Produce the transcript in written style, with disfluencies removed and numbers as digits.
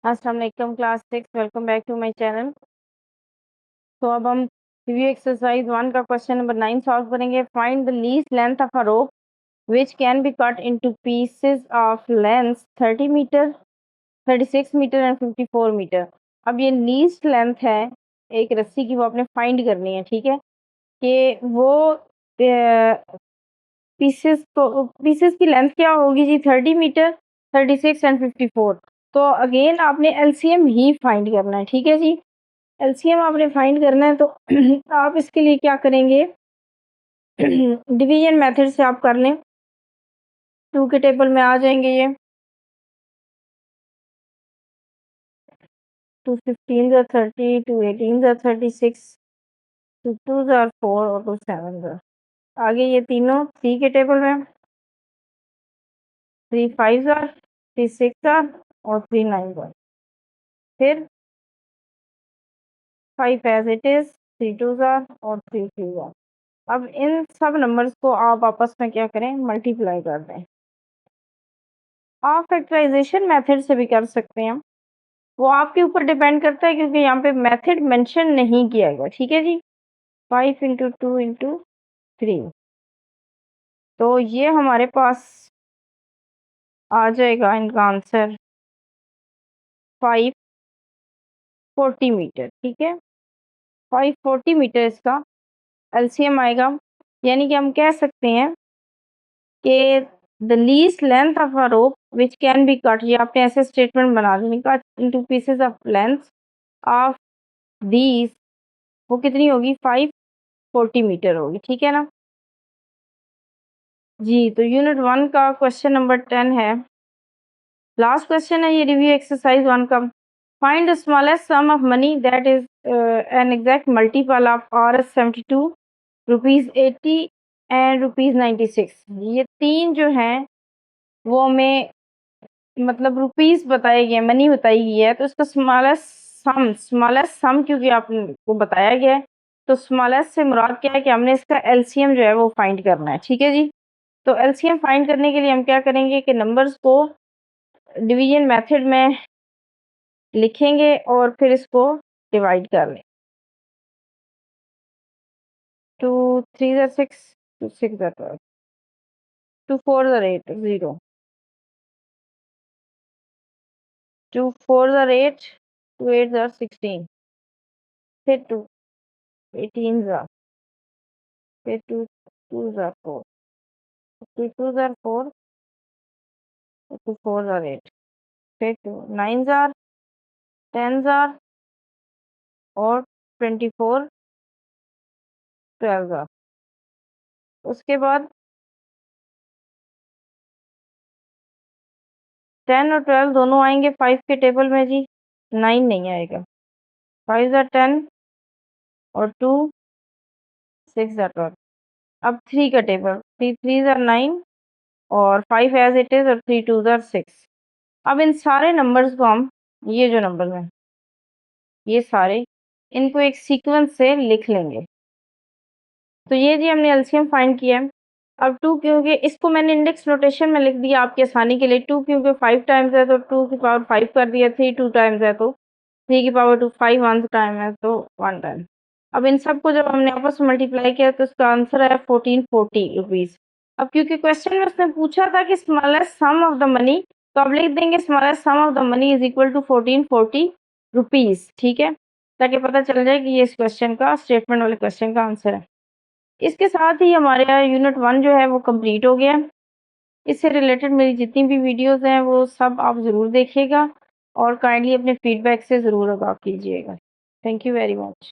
अस्सलाम वालेकुम class 6 welcome back to my channel. तो अब हम रिव्यू एक्सरसाइज 1 का क्वेश्चन नंबर 9 सॉल्व करेंगे। Find the least length of a rope which can be cut into pieces of length 30 metre, 36 metre and 54 metre. अब ये least length है एक रस्सी की, वो आपने फाइंड करनी है। ठीक है, कि वो पीसेस की लेंथ क्या होगी जी? 30 मीटर, 36 एंड 54। तो अगेन आपने एलसीएम ही फाइंड करना है। ठीक है जी, एलसीएम आपने फाइंड करना है। तो आप इसके लिए क्या करेंगे, डिवीजन मेथड से आप कर लें। 2 के टेबल में आ जाएंगे ये। 2 15 are 30, 2 18 are 36, 2 2 are 4 और 2 7 are। आगे ये तीनों 3 के टेबल में, 3 5 are, 3 6 are और 3 9 are। फिर 5 as it is, 3 2 are और 3 3 are। अब इन सब नंबर्स को आप आपस में क्या करें, मल्टीप्लाई कर दें। आप फैक्टराइजेशन मेथड से भी कर सकते हैं, वो आपके ऊपर डिपेंड करता है, क्योंकि यहाँ पे मेथड मेंशन नहीं किया गया। ठीक है जी, 5 इंटू 2 इंटू 3। तो ये हमारे पास आ जाएगा इनका आंसर 540 मीटर। ठीक है, 540 मीटर इसका एलसीएम आएगा। यानी कि हम कह सकते हैं कि the least length of a rope which can be cut, ये आपने ऐसे स्टेटमेंट बना देनी, cut into pieces of length of these, वो कितनी होगी? 540 मीटर होगी। ठीक है ना जी। तो यूनिट 1 का क्वेश्चन नंबर 10 है, लास्ट क्वेश्चन है ये रिव्यू एक्सरसाइज 1 का। Find the smallest sum of money that is an exact multiple of Rs72, ₹80 and ₹96। ये तीन जो हैं वो हमें मतलब रुपीस बताए गए, मनी बताई गई है। तो इसका स्मॉलेस्ट सम क्योंकि आपको बताया गया है, तो स्मॉलेस्ट से मुराद क्या है कि हमने इसका एलसीएम जो है वो फाइंड करना है। ठीक है जी, तो एलसीएम फाइंड करने के लिए हम क्या करेंगे कि नंबर्स को डिवीजन मेथड में लिखेंगे और फिर इसको डिवाइड कर लें। 2 3 are 6, 2 6 are 12, 2 4 are 8 0, 2 4 are 8, 2 8 are 16, फिर 2 18 are, फिर 2 2 are 4, 2 2 are 4, 2 4 are 8, फिर 2 9 are, 10 are और 24 12 are। उसके बाद 10 और 12 दोनों आएंगे 5 के टेबल में जी, 9 नहीं आएगा। 5 are 10 और 2 6 are 12। अब 3 का टेबल, 3 3 are 9 और 5 एज इट इज और 3 2 are 6। अब इन सारे नंबर्स को हम, ये जो नंबर हैं ये सारे, इनको एक सीक्वेंस से लिख लेंगे। तो ये जी हमने एलसीएम फाइंड किया है। अब 2 क्योंकि इसको मैंने इंडेक्स नोटेशन में लिख दिया आपकी आसानी के लिए। 2 क्योंकि 5 टाइम्स है तो 2 की पावर 5 कर दिया। 3 2 टाइम्स है तो 3 की पावर 2, 5 1 टाइम है तो 1 टाइम। अब इन सबको जब हमने आपस में मल्टीप्लाई किया तो इसका आंसर है 1440 रुपीज। अब क्योंकि क्वेश्चन में उसने पूछा था कि smallest sum of the money, तो आप लिख देंगे smallest sum of the money is equal to 1440 rupees. ठीक है, ताकि पता चल जाए कि ये इस क्वेश्चन का, स्टेटमेंट वाले क्वेश्चन का आंसर है। इसके साथ ही हमारे यहाँ यूनिट 1 जो है वो कंप्लीट हो गया। इससे रिलेटेड मेरी जितनी भी वीडियोस हैं वो सब आप ज़रूर देखिएगा और काइंडली अपने फीडबैक से ज़रूर आगाह कीजिएगा। Thank you very much.